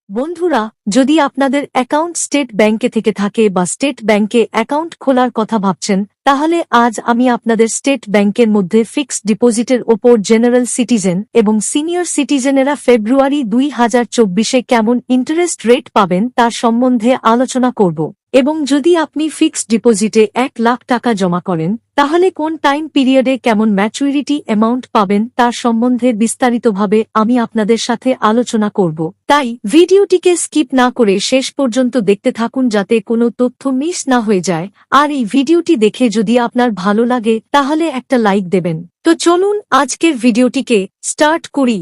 বন্ধুরা, যদি আপনাদের অ্যাকাউন্ট স্টেট ব্যাংকে থেকে থাকে বা স্টেট ব্যাংকে অ্যাকাউন্ট খোলার কথা ভাবছেন, তাহলে আজ আমি আপনাদের স্টেট ব্যাংকের মধ্যে ফিক্সড ডিপোজিটের ওপর জেনারেল সিটিজেন এবং সিনিয়র সিটিজেনেরা ফেব্রুয়ারি 2024-এ কেমন ইন্টারেস্ট রেট পাবেন তার সম্বন্ধে আলোচনা করব। এবং যদি আপনি ফিক্সড ডিপোজিটে 1 লাখ টাকা জমা করেন, তাহলে কোন টাইম পিরিয়ডে কেমন ম্যাচুরিটি অ্যামাউন্ট পাবেন তার সম্বন্ধে বিস্তারিতভাবে আমি আপনাদের সাথে আলোচনা করব। তাই ভিডিওটিকে স্কিপ না করে শেষ পর্যন্ত দেখতে থাকুন যাতে কোনো তথ্য মিস না হয়ে যায়। আর এই ভিডিওটি দেখে যদি আপনার ভালো লাগে তাহলে একটা লাইক দেবেন। তো চলুন আজকের ভিডিওটিকে স্টার্ট করি।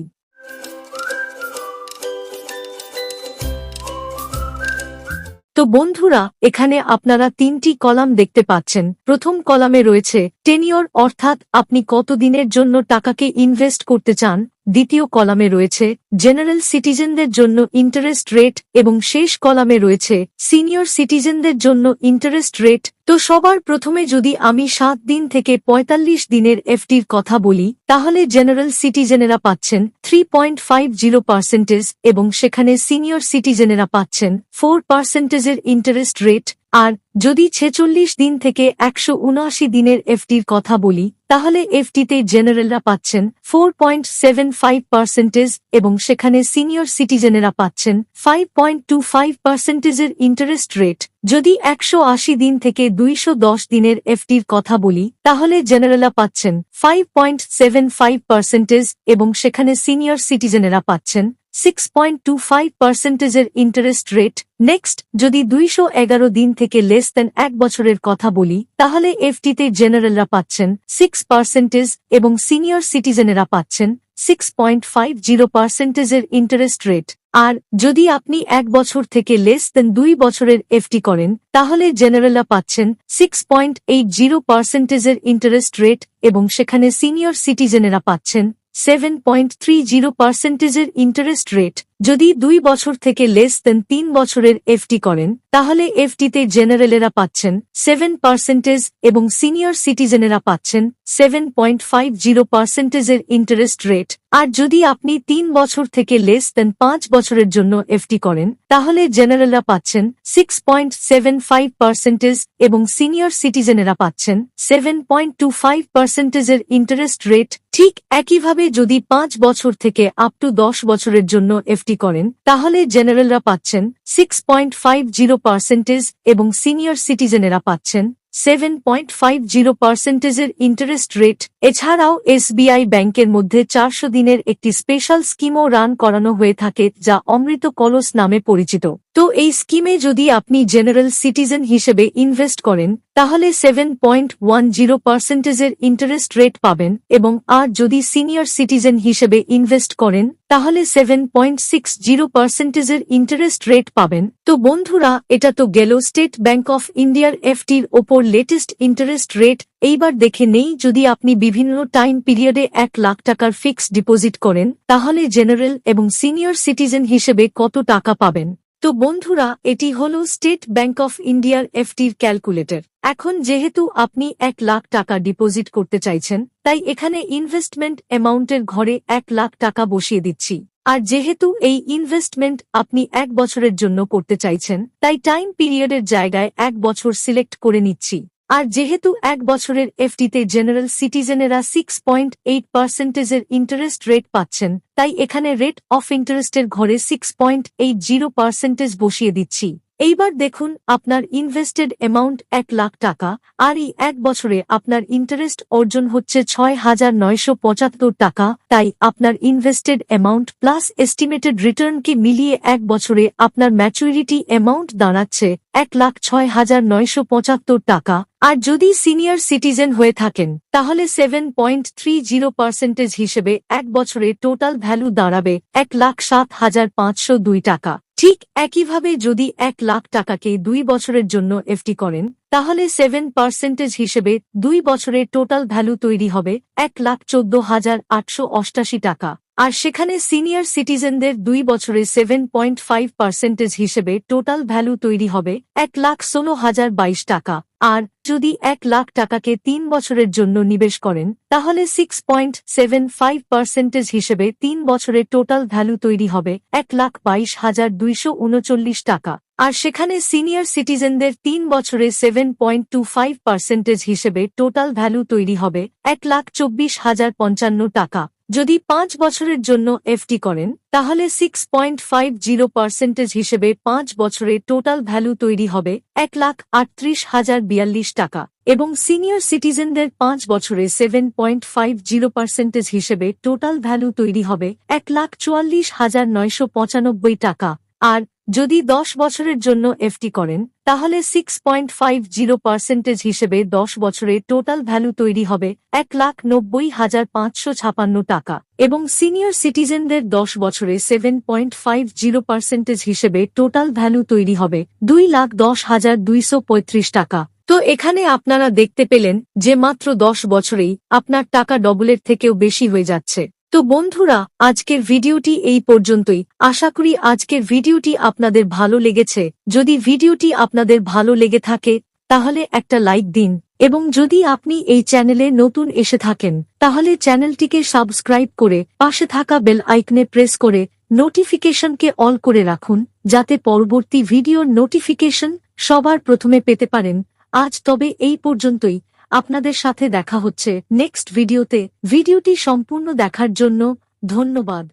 তো বন্ধুরা, এখানে আপনারা 3টি কলাম দেখতে পাচ্ছেন। প্রথম কলামে রয়েছে টেনিওর, অর্থাৎ আপনি কতদিনের জন্য টাকাকে ইনভেস্ট করতে চান। দ্বিতীয় কলামে রয়েছে জেনারেল সিটিজেনদের জন্য ইন্টারেস্ট রেট এবং শেষ কলামে রয়েছে সিনিয়র সিটিজেনদের জন্য ইন্টারেস্ট রেট। তো সবার প্রথমে যদি আমি 7 দিন থেকে 45 দিনের এফডির কথা বলি, তাহলে জেনারেল সিটিজেনেরা পাচ্ছেন 3.50% এবং সেখানে সিনিয়র সিটিজেনেরা পাচ্ছেন 4% ইন্টারেস্ট রেট। আর যদি 46 দিন থেকে 179 দিনের এফডির কথা বলি, তাহলে এফডিতে জেনারেলরা পাচ্ছেন 4.75% এবং সেখানে সিনিয়র সিটিজেনেরা পাচ্ছেন 5.25% ইন্টারেস্ট রেট। যদি 180 দিন থেকে 210 দিনের এফডির কথা বলি, তাহলে জেনারেলরা পাচ্ছেন 5.75% এবং সেখানে সিনিয়র সিটিজেনেরা পাচ্ছেন 6.25% ইন্টারেস্ট রেট। নেক্সট, যদি 211 দিন থেকে লেস দেন 1 বছরের কথা বলি, তাহলে এফডিতে জেনারেলরা পাচ্ছেন 6% এবং সিনিয়র সিটিজেনেরা পাচ্ছেন 6.50% ইন্টারেস্ট রেট। আর যদি আপনি 1 বছর থেকে লেস দেন 2 বছরের এফডি করেন, তাহলে জেনারেলরা পাচ্ছেন 6.80% ইন্টারেস্ট রেট এবং সেখানে সিনিয়র সিটিজেনেরা পাচ্ছেন 7.30% ইন্টারেস্ট রেট। যদি 2 বছর থেকে লেস দেন 3 বছরের এফডি করেন, তাহলে এফডিতে জেনারেলেরা পাচ্ছেন 7% এবং সিনিয়র সিটিজেনেরা পাচ্ছেন 7.50% ইন্টারেস্ট রেট। আর যদি আপনি 3 বছর থেকে লেস দেন 5 বছরের জন্য এফডি করেন, তাহলে জেনারেলরা পাচ্ছেন 6.75% এবং সিনিয়র সিটিজেনেরা পাচ্ছেন 7.25% ইন্টারেস্ট রেট। ঠিক একইভাবে যদি 5 বছর থেকে আপ টু 10 বছরের জন্য এফডি করেন, তাহলে জেনারেলরা পাচ্ছেন 6.50% এবং সিনিয়র সিটিজেনেরা পাচ্ছেন 7.50% ইন্টারেস্ট রেট। এছাড়াও এসবিআই ব্যাংকের মধ্যে 400 দিনের একটি স্পেশাল স্কিমও রান করানো হয়ে থাকে, যা অমৃত কলস নামে পরিচিত। তো এই স্কিমে যদি আপনি জেনারেল সিটিজেন হিসেবে ইনভেস্ট করেন, তাহলে 7.10% ইন্টারেস্ট রেট পাবেন এবং আর যদি সিনিয়র সিটিজেন হিসেবে ইনভেস্ট করেন, তাহলে 7.60% ইন্টারেস্ট রেট পাবেন। তো বন্ধুরা, এটা তো গেল স্টেট ব্যাংক অফ ইন্ডিয়ার এফডির ওপর লেটেস্ট ইন্টারেস্ট রেট। এইবার দেখে নেই, যদি আপনি বিভিন্ন টাইম পিরিয়ডে 1 লাখ টাকার ফিক্সড ডিপোজিট করেন, তাহলে জেনারেল এবং সিনিয়র সিটিজেন হিসেবে কত টাকা পাবেন। তো বন্ধুরা, এটি হলো স্টেট ব্যাংক অফ ইন্ডিয়ার এফডির ক্যালকুলেটর। এখন যেহেতু আপনি 1 লাখ টাকা ডিপোজিট করতে চাইছেন, তাই এখানে ইনভেস্টমেন্ট অ্যামাউন্টের ঘরে 1 লাখ টাকা বসিয়ে দিচ্ছি। আর যেহেতু এই ইনভেস্টমেন্ট আপনি 1 বছরের জন্য করতে চাইছেন, তাই টাইম পিরিয়ডের জায়গায় 1 বছর সিলেক্ট করে নিচ্ছি। আর যেহেতু 1 বছরের এফডিতে জেনারেল সিটিজেনেরা 6.8% ইন্টারেস্ট রেট পাচ্ছেন, তাই এখানে রেট অফ ইন্টারেস্টের ঘরে 6.80% বসিয়ে দিচ্ছি। এইবার দেখুন, আপনার ইনভেস্টেড অ্যামাউন্ট 1 লাখ টাকা, আর এই 1 বছরে আপনার ইন্টারেস্ট অর্জন হচ্ছে 6,975 টাকা। তাই আপনার ইনভেস্টেড অ্যামাউন্ট প্লাস এস্টিমেটেড রিটার্নকে মিলিয়ে 1 বছরে আপনার ম্যাচুরিটি অ্যামাউন্ট দাঁড়াচ্ছে 1,06,975 টাকা। আর যদি সিনিয়র সিটিজেন হয়ে থাকেন, তাহলে 7.30% হিসেবে 1 বছরে টোটাল ভ্যালু দাঁড়াবে 1,07,502 টাকা। ঠিক একইভাবে যদি 1 লাখ টাকাকে 2 বছরের জন্য এফডি করেন, তাহলে 7% হিসেবে 2 বছরে টোটাল ভ্যালু তৈরি হবে 1,14,888 টাকা। আর সেখানে সিনিয়র সিটিজেনদের 2 বছরে 7.5% হিসেবে টোটাল ভ্যালু তৈরি হবে 1,16,022 টাকা। আর যদি 1 লাখ টাকাকে 3 বছরের জন্য নিবেশ করেন তাহলে 6.75% হিসেবে 3 বছরে টোটাল ভ্যালু তৈরি হবে 1,22,239 টাকা। আর সেখানে সিনিয়র সিটিজেনদের 3 বছরে 7.25% হিসেবে টোটাল ভ্যালু তৈরি হবে 1,24,055 টাকা। যদি 5 বছরের জন্য এফডি করেন তাহলে 6.50% হিসেবে 5 বছরে টোটাল ভ্যালু তৈরি হবে 1,38,042 টাকা এবং সিনিয়র সিটিজেনদের 5 বছরে 7.50% হিসেবে টোটাল ভ্যালু তৈরি হবে 1,44,995 টাকা। আর যদি 10 বছরের জন্য এফডি করেন তাহলে 6.50% হিসেবে 10 বছরে টোটাল ভ্যালু তৈরি হবে 1,90,556 টাকা এবং সিনিয়র সিটিজেনদের 10 বছরে 7.50% হিসেবে টোটাল ভ্যালু তৈরি হবে 2,10,235 টাকা। তো এখানে আপনারা দেখতে পেলেন যে মাত্র 10 বছরেই আপনার টাকা ডবলের থেকেও বেশি হয়ে যাচ্ছে। তো বন্ধুরা, আজকের ভিডিওটি এই পর্যন্তই। আশা করি আজকের ভিডিওটি আপনাদের ভালো লেগেছে। যদি ভিডিওটি আপনাদের ভালো লেগে থাকে তাহলে একটা লাইক দিন এবং যদি আপনি এই চ্যানেলে নতুন এসে থাকেন তাহলে চ্যানেলটিকে সাবস্ক্রাইব করে পাশে থাকা বেল আইকনে প্রেস করে নোটিফিকেশনকে অল করে রাখুন যাতে পরবর্তী ভিডিওর নোটিফিকেশন সবার প্রথমে পেতে পারেন। আজ তবে এই পর্যন্তই। আপনাদের সাথে দেখা হচ্ছে নেক্সট ভিডিওতে। ভিডিওটি সম্পূর্ণ দেখার জন্য ধন্যবাদ।